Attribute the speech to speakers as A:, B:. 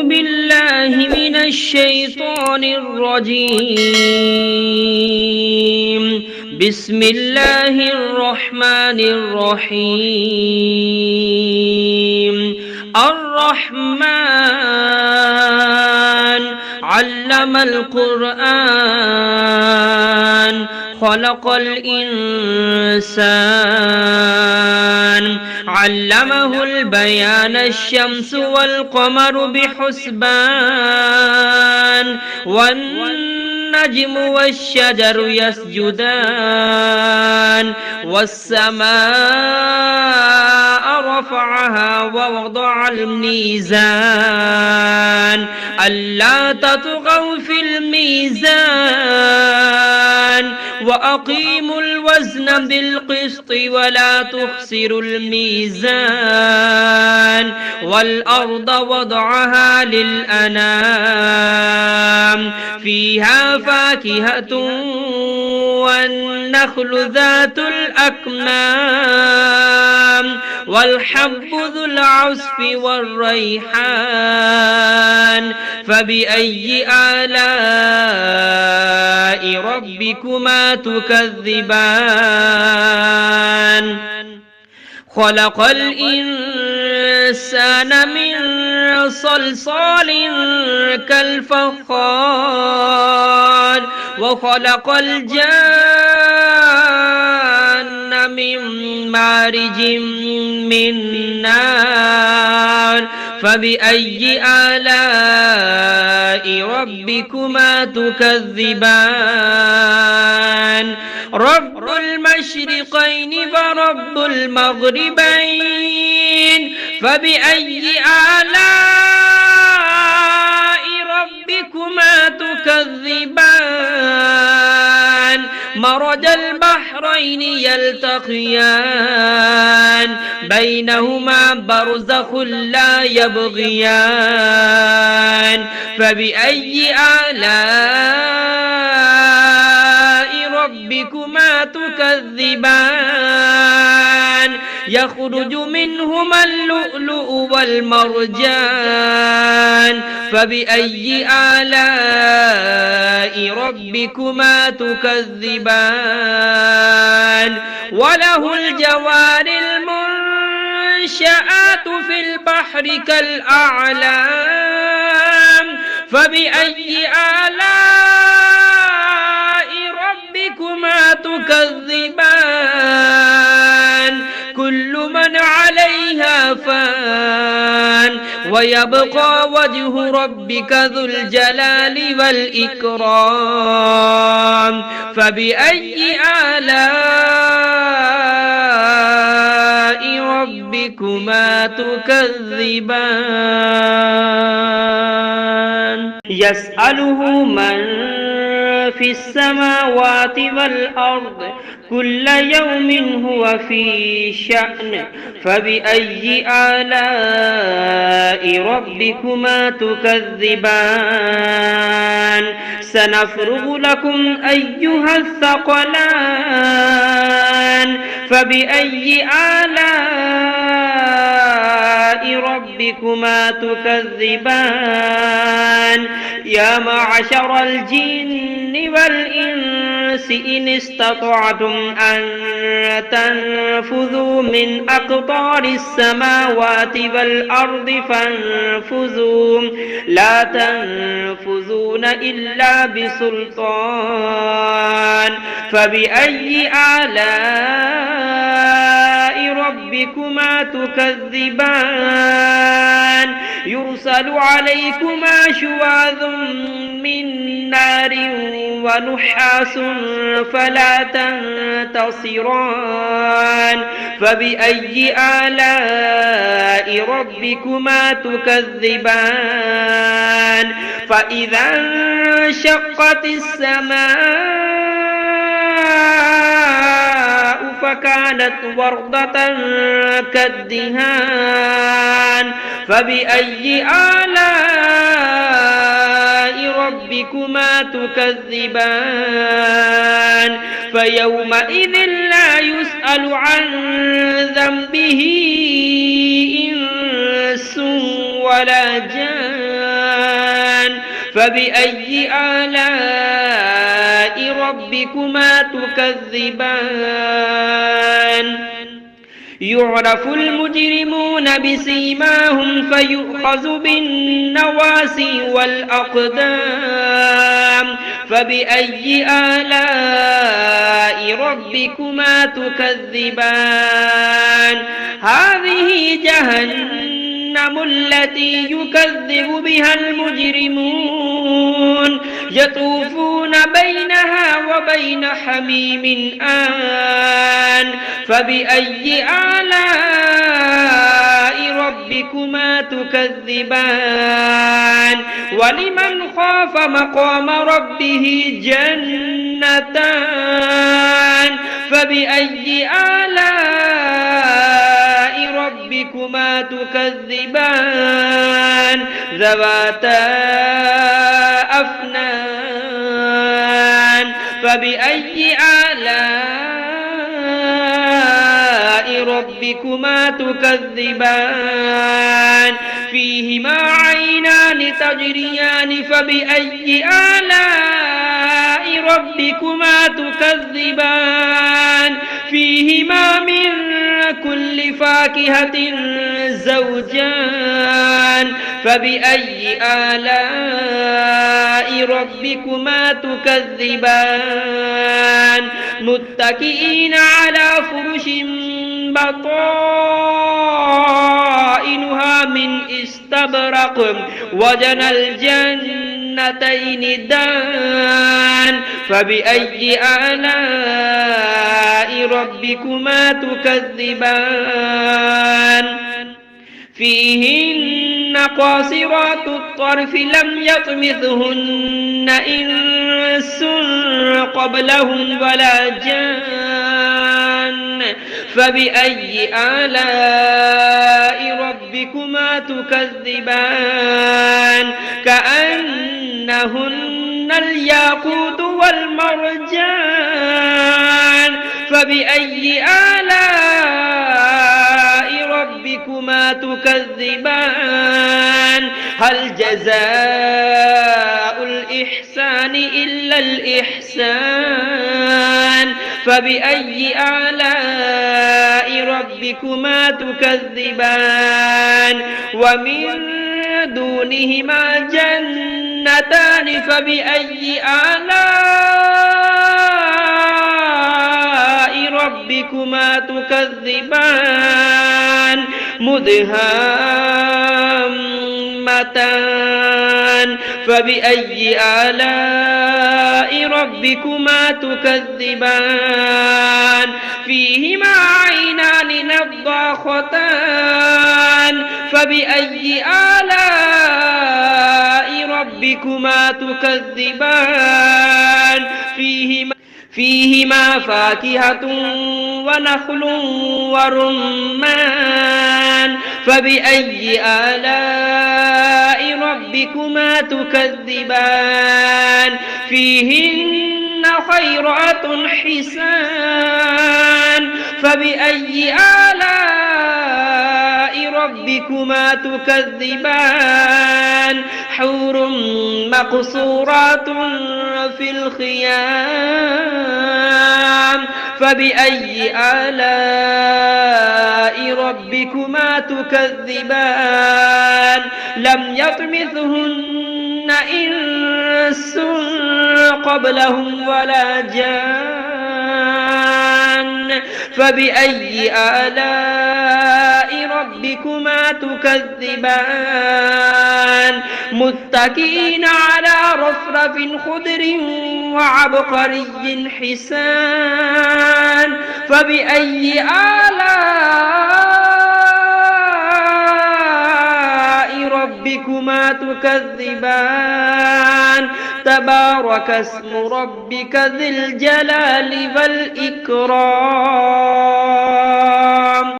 A: بالله من الشيطان الرجيم. بسم الله الرحمن الرحيم. الرحمن علم القرآن خلق الإنسان علمه البيان الشمس والقمر بحسبان والنجم والشجر يسجدان والسماء رفعها ووضع الميزان ألا تطغوا في الميزان وأقيموا الوزن بالقسط ولا تخسروا الميزان والأرض وضعها للأنام فيها فاكهة والنخل ذات الأكمام والحب ذو العصف والريحان فبأي آلاء ربكما تكذبان خلق الإنسان من صلصال كالفخار وخلق الجان من مارج من نار فبأي آلاء ربكما تكذبان رب المشرقين ورب المغربين فبأي آلاء ربكما تكذبان مرج البحرين يلتقيان بينهما برزخ لا يبغيان فبأي آلاء ربكما تكذبان يخرج منهما اللؤلؤ والمرجان فبأي آلاء ربكما تكذبان وله الجوار المنشآت في البحر كالأعلام فبأي آلاء ربكما تكذبان كل من عليها فان ويبقى وجه ربك ذو الجلال والإكرام فبأي آلاء ربكما تكذبان يسأله من في السماوات والأرض كل يوم هو في شأن فبأي آلاء ربكما تكذبان سنفرغ لكم أيها الثقلان فبأي آلاء ربكما تكذبان يا معشر الجن والإنس إن استطعتم أن تنفذوا من أقطار السماوات والأرض فانفذوا لا تنفذون إلا بسلطان فبأي آلاء ربكما تكذبان يرسل عليكما شواظ من نار ونحاس فلا تنتصران فبأي آلاء ربكما تكذبان فإذا انشقت السماء فكانت وردة كالدهان فبأي آلاء ربكما تكذبان فيومئذ لا يسأل عن ذنبه إنس ولا جان فبأي آلاء ربكما تكذبان يعرف المجرمون بسيماهم فيؤخذ بالنواسي والأقدام فبأي آلاء ربكما تكذبان هذه جهنم التي يكذب بها المجرمون يطوفون بينها وبين حميم آن فبأي آلاء ربكما تكذبان ولمن خاف مقام ربه جنتان فبأي آلاء ربكما تكذبان ذواتا أفنان فبأي آلاء ربكما تكذبان فيهما عينان تجريان فبأي آلاء ربكما تكذبان فيهما من كل فاكهة زوجان فبأي آلاء ربكما تكذبان متكئين على فرش بطائنها من استبرق وجنى الجنتين دان فبأي آلاء ربكما تكذبان فيهن قاصرات الطرف لم يطمثهن إنس قبلهم ولا جان فبأي آلاء ربكما تكذبان كأنهن الياقوت والمرجان فبأي آلاء ربكما تكذبان هل جزاء الإحسان إلا الإحسان فبأي آلاء ربكما تكذبان ومن دونهما جنتان فبأي آلاء ربكما تكذبان مدهامتان فبأي آلاء ربكما تكذبان فيهما عينان نضاختان فبأي آلاء ربكما تكذبان فيهما فاكهة ونخل ورمان فبأي آلاء ربكما تكذبان فيهن خيرات حسان فبأي آلاء ربكما تكذبان حور مقصورات في الخيام فبأي آلاء ربكما تكذبان لم يطمثهن إنس قبلهم ولا جان فبأي آلاء ربكما تكذبان متكئين على رفرف خضر وعبقري حسان فبأي آلاء ربكما تكذبان تبارك اسم ربك ذي الجلال والإكرام